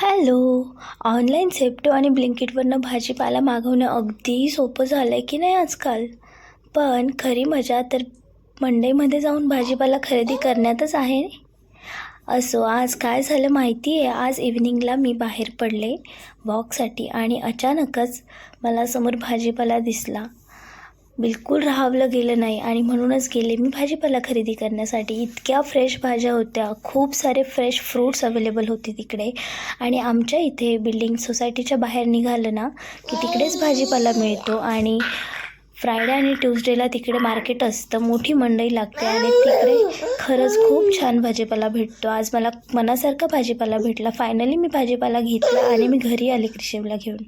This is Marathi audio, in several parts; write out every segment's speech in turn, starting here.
हॅलो. ऑनलाईन झेप्टो आणि ब्लिंकिटवरनं भाजीपाला मागवणं अगदी सोपं झालं आहे की नाही आजकाल. पण खरी मजा तर मंडईमध्ये जाऊन भाजीपाला खरेदी करण्यातच आहे. असो, आज काय झालं माहिती आहे? आज इव्हिनिंगला मी बाहेर पडले वॉकसाठी आणि अचानकच मला समोर भाजीपाला दिसला. बिलकुल राहावलं गेलं नाही आणि म्हणूनच गेले मी भाजीपाला खरेदी करण्यासाठी. इतक्या फ्रेश भाज्या होत्या, खूप सारे फ्रेश फ्रूट्स अवेलेबल होते तिकडे. आणि आमच्या इथे बिल्डिंग सोसायटीच्या बाहेर निघालं ना की तिकडेच भाजीपाला मिळतो आणि फ्रायडे आणि ट्यूसडेला तिकडे मार्केट असतं, मोठी मंडई लागते आणि तिकडे खरंच खूप छान भाजीपाला भेटतो. आज मला मनासारखा भाजीपाला भेटला. फायनली मी भाजीपाला घेतला आणि मी घरी आले क्रिशिवला घेऊन.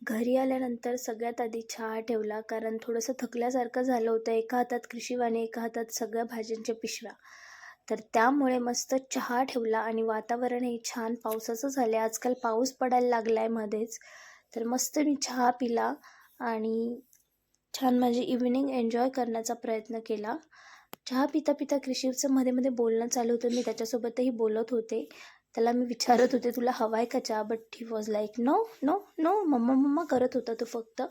घरी आल्यानंतर सगळ्यात आधी चहा ठेवला, कारण थोडंसं थकल्यासारखं झालं होतं. एका हातात क्रिशिव आणि एका हातात सगळ्या भाज्यांच्या पिशव्या. तर त्यामुळे मस्त चहा ठेवला आणि वातावरणही छान पावसाचं झालं आहे. आजकाल पाऊस पडायला लागला आहे मध्येच. तर मस्त मी चहा पिला आणि छान माझी इव्हिनिंग एन्जॉय करण्याचा प्रयत्न केला. चहा पिता पिता क्रिशिवचं मध्ये मध्ये बोलणं चालू होतं. मी त्याच्यासोबतही बोलत होते. त्याला मी विचारत होते, तुला हवा आहे का चहा? But he was like no no no, मम्मा मम्मा करत होता तो फक्त.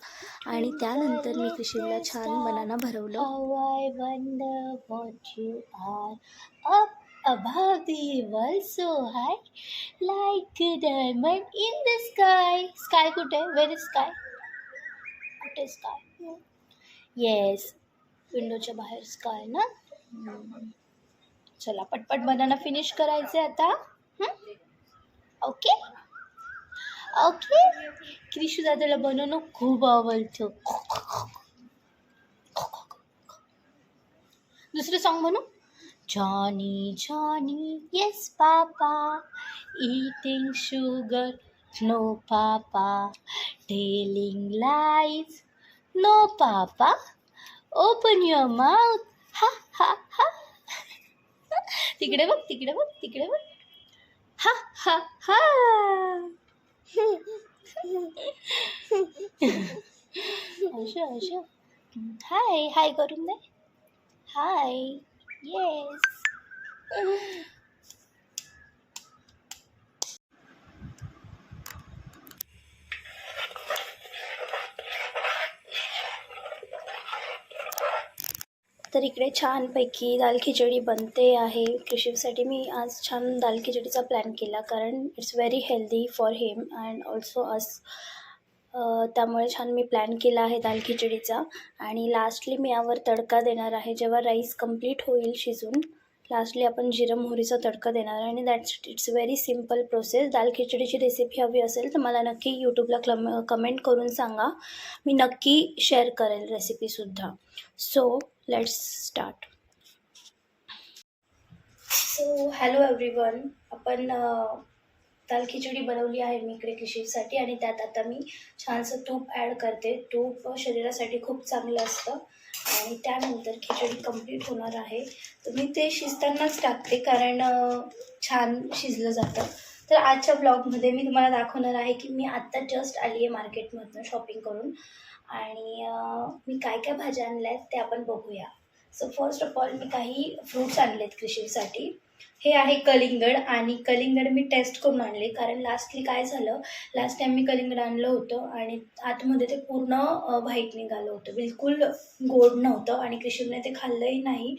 आणि त्यानंतर मी क्रिशिवला छान बनाना भरवलं. How I wonder what you are up above the world so high, like a diamond in the sky. Sky कुठे? Where is sky? कुठे sky? येस, विंडोच्या बाहेर स्काय ना. चला पटपट बनाना फिनिश करायचे आता. Okay okay. क्रिशू दादाला बनवणं खूप आवडतं. दुसरं सॉन्ग म्हणू. Johnny Johnny yes papa, eating sugar no papa, telling lies no papa, open your mouth ha ha ha. तिकडे बघ तिकडे बघ तिकडे बघ हा हा हा. अशा अशा. हाय हाय करून दे. हाय. येस. तर इकडे छानपैकी दाल खिचडी बनते आहे. क्रिशिवसाठी मी आज छान दाल खिचडीचा प्लॅन केला, कारण it's very healthy for him and also us. त्यामुळे छान मी प्लॅन केला आहे दाल खिचडीचा. आणि लास्टली मी यावर तडका देणार आहे. जेव्हा राईस कंप्लीट होईल शिजून, लास्टली आपण जिरं मोहरीचा तडका देणार आहे. आणि that's it's very simple process. दाल खिचडीची रेसिपी हवी असेल तर मला नक्की यूट्यूबला कमेंट करून सांगा. मी नक्की शेअर करेल रेसिपीसुद्धा. So let's start. So hello everyone. आपण दाल खिचडी बनवली आहे मी इकडे क्रिशिवसाठी आणि त्यात आता मी छानसं तूप ॲड करते. तूप शरीरासाठी खूप चांगलं असतं. आणि त्यानंतर खिचडी कंप्लीट होणार आहे, तर मी ते शिजतानाच टाकते, कारण छान शिजलं जातं. तर आजच्या ब्लॉगमध्ये मी तुम्हाला दाखवणार आहे की मी आत्ता जस्ट आली आहे मार्केटमधनं शॉपिंग करून. आणि मी काय काय भाज्या आणल्या आहेत ते आपण बघूया. सो फर्स्ट ऑफ ऑल मी काही फ्रूट्स आणलेत क्रिशिवसाठी. हे आहे कलिंगड. आणि कलिंगड मी टेस्ट करून आणले, कारण लास्टली काय झालं, लास्ट टाईम मी कलिंगड आणलं होतं आणि आतमध्ये ते पूर्ण व्हाईट निघालं होतं, बिलकुल गोड नव्हतं आणि क्रिशिवने ते खाल्लंही नाही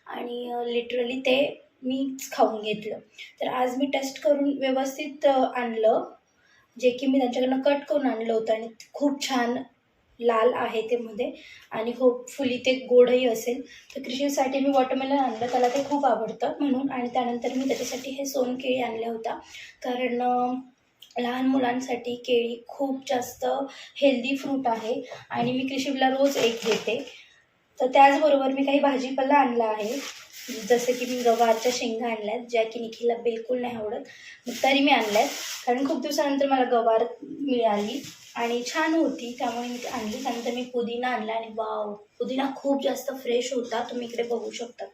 आणि लिटरली ते मीच खाऊन घेतलं. तर आज मी टेस्ट करून व्यवस्थित आणलं, जे की मी त्यांच्याकडनं कट करून आणलं होतं आणि खूप छान लाल आहे ते मध्ये आणि होपफुली ते गोडही असेल. तर क्रिशिवसाठी मी वॉटरमेलन आणलं, त्याला ते खूप आवडतं म्हणून. आणि त्यानंतर मी त्याच्यासाठी हे सोनकेळी आणल्या होत्या, कारण लहान मुलांसाठी केळी खूप जास्त हेल्दी फ्रूट आहे आणि मी क्रिशिवला रोज एक देते. तर त्याचबरोबर मी काही भाजीपाला आणला आहे, जसं की मी गवारच्या शेंगा आणल्यात, ज्या की निखिलला बिलकुल नाही आवडत, तरी मी आणल्यात, कारण खूप दिवसानंतर मला गवार मिळाली आणि छान होती, त्यामुळे मी ती आणली. त्यानंतर मी पुदिना आणला आणि वाव, पुदिना खूप जास्त फ्रेश होता, तुम्ही इकडे बघू शकता,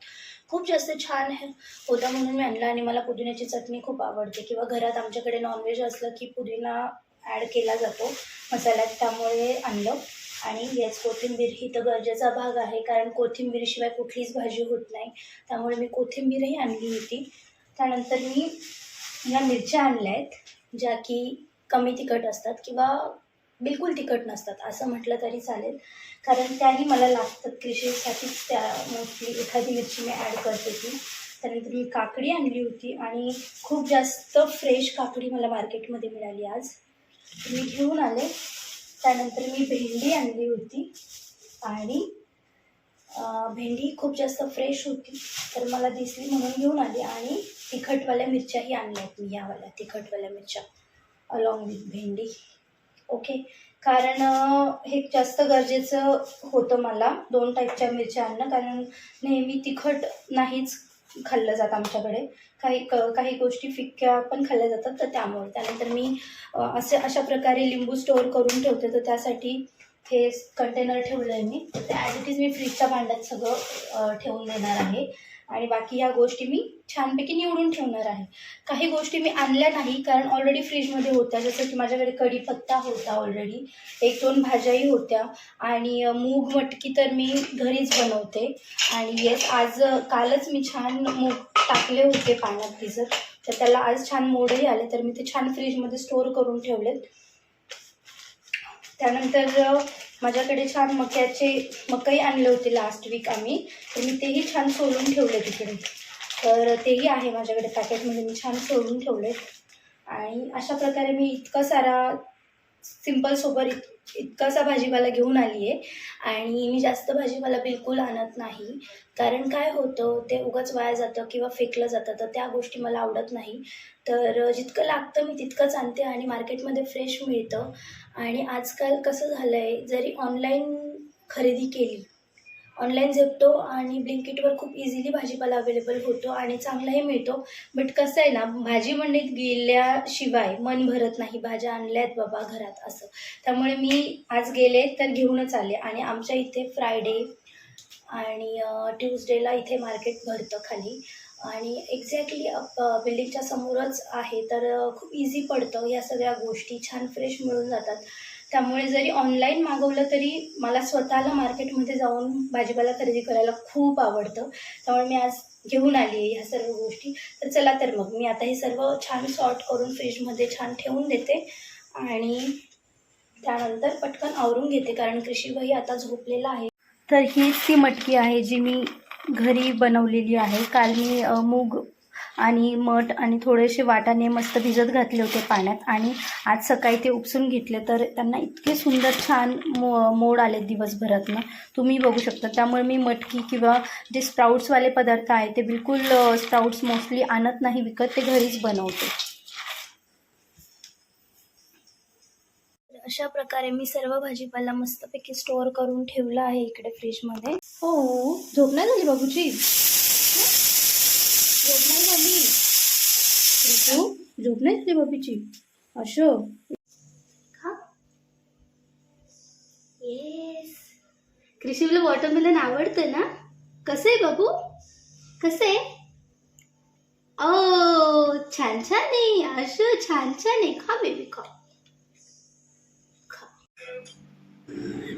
खूप जास्त छान होता म्हणून मी आणला. आणि मला पुदिन्याची चटणी खूप आवडते, किंवा घरात आमच्याकडे नॉनव्हेज असलं की पुदिना ॲड केला जातो मसाल्यात, त्यामुळे आणलं. आणि येस, कोथिंबीर ही तर गरजेचा भाग आहे, कारण कोथिंबीरशिवाय कुठलीच भाजी होत नाही, त्यामुळे मी कोथिंबीरही आणली होती. त्यानंतर मी या मिरच्या आणल्या आहेत ज्या की कमी तिखट असतात किंवा बिलकुल तिखट नसतात असं म्हटलं तरी चालेल, कारण त्याही मला लागतात कृषीसाठीच. त्या मोस्टली एखादी मिरची मी ॲड करते ती. त्यानंतर मी काकडी आणली होती आणि खूप जास्त फ्रेश काकडी मला मार्केटमध्ये मिळाली आज, मी घेऊन आले. त्यानंतर मी भेंडी आणली होती आणि भेंडी खूप जास्त फ्रेश होती तर मला दिसली म्हणून घेऊन आली. आणि तिखटवाल्या मिरच्याही आणल्या आहेत मी, यावाल्या तिखटवाल्या मिरच्या अलॉंग विथ भेंडी. ओके, कारण हे जास्त गरजेचं होतं मला 2 टाईपच्या मिरच्या आणणं, कारण नेहमी तिखट नाहीच खाल्लं जात आमच्याकडे, काही गोष्टी फिक्क्या पण खाल्ल्या जातात, तर त्यामुळे. त्यानंतर मी अशा प्रकारे लिंबू स्टोअर करून ठेवते, तर त्यासाठी हे कंटेनर ठेवलं आहे मी. तर ॲज इट इज मी फ्रीजच्या भांड्यात सगळं ठेवून देणार आहे आणि बाकी ह्या गोष्टी मी छानपैकी निवडून ठेवणार आहे. काही गोष्टी मी आणल्या नाही कारण ऑलरेडी फ्रीजमध्ये होत्या, जसं की माझ्याकडे कढीपत्ता होता ऑलरेडी, 1-2 भाज्याही होत्या आणि मूग मटकी तर मी घरीच बनवते. आणि येस, कालच मी छान मूग टाकले होते पाण्यात भिजत, तर त्याला आज छान मोडही आले, तर मी ते छान फ्रीजमध्ये स्टोअर करून ठेवलेत. त्यानंतर माझ्याकडे छान मकई आणले होते लास्ट वीक आम्ही, तर मी तेही छान सोलून ठेवले तिकडे, तर तेही आहे माझ्याकडे पॅकेटमध्ये, मी छान सोलून ठेवले. आणि अशा प्रकारे मी इतका सारा इतकासा भाजीपाला घेऊन आली आहे. आणि मी जास्त भाजीपाला बिलकुल आणत नाही, कारण काय होतं ते उगाच वाया जातं किंवा फेकलं जातं, तर त्या गोष्टी मला आवडत नाही. तर जितकं लागतं मी तितकंच आणते आणि मार्केटमध्ये फ्रेश मिळतं. आणि आजकाल कसं झालं आहे, जरी ऑनलाईन खरेदी केली, ऑनलाईन झेप्टो आणि ब्लिंकिटवर खूप इझिली भाजीपाला अवेलेबल होतो आणि चांगलाही मिळतो. बट कसं आहे ना, भाजी मंडईत गेल्याशिवाय मन भरत नाही, भाज्या आणल्या आहेत बाबा घरात असं. त्यामुळे मी आज गेले तर घेऊनच आले. आणि आमच्या इथे फ्रायडे आणि ट्यूजडेला इथे मार्केट भरतं खाली आणि एक्झॅक्टली बिल्डिंगच्या समोरच आहे, तर खूप इझी पडतं, या सगळ्या गोष्टी छान फ्रेश मिळून जातात. त्यामुळे जरी ऑनलाईन मागवलं तरी मला स्वतःला मार्केटमध्ये जाऊन भाजीपाला खरेदी करायला खूप आवडतं. त्यामुळे मी आज घेऊन आली आहे ह्या सर्व गोष्टी. तर चला, तर मग मी आता हे सर्व छान सॉर्ट करून फ्रीजमध्ये छान ठेवून देते आणि त्यानंतर पटकन आवरून घेते, कारण कृषीभाई आता झोपलेला आहे. तर हीच ती मटकी आहे जी मी घरी बनवलेली आहे. काल मी मूग आणि मठ आणि थोडेसे वाटाणे मस्त भिजत घातले होते पाण्यात आणि आज सकाळी ते उपसून घेतले, तर त्यांना इतके सुंदर छान मोड आले दिवसभरातनं, तुम्ही बघू शकता. त्यामुळे मी मटकी किंवा जे स्प्राउट्सवाले पदार्थ आहे ते बिलकुल स्प्राउट्स मोस्टली आणत नाही विकत, ते घरीच बनवते. अशा प्रकारे मी सर्व भाजीपाला मस्तपैकी स्टोअर करून ठेवला आहे इकडे फ्रीजमध्ये. हो, झोप नाही झाली बाबूची? झोप नाही झाली? झोप नाही झाली बाबूची? अशो खा. येस, कृषीला वॉटरमेलन आवडतं ना? कसं आहे बाबू, कसं आहे? ओ छान छान आहे, अशो छान छान आहे, खा बेबी खा.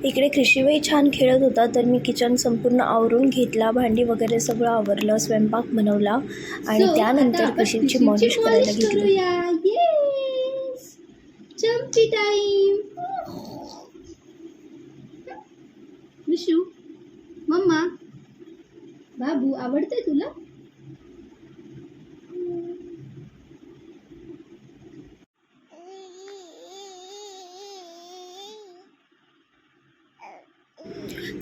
इकडे कृषीबाई छान खेळत होता, तर मी किचन संपूर्ण आवरून घेतला, भांडी वगैरे सगळं आवरलं, स्वयंपाक बनवला आणि त्यानंतर कृषीची मॉलिश करायला घेतली. चमची टाइम. विशू, मम्मा, बाबू आवडतंय तुला?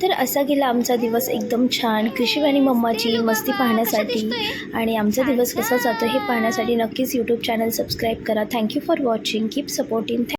तर असा गेला आमचा दिवस एकदम छान कृषी आणि मम्माची मस्ती पाहण्यासाठी. आणि आमचा दिवस कसा जातो हे पाहण्यासाठी नक्कीच यूट्यूब चॅनल सबस्क्राईब करा. Thank you for watching, keep supporting.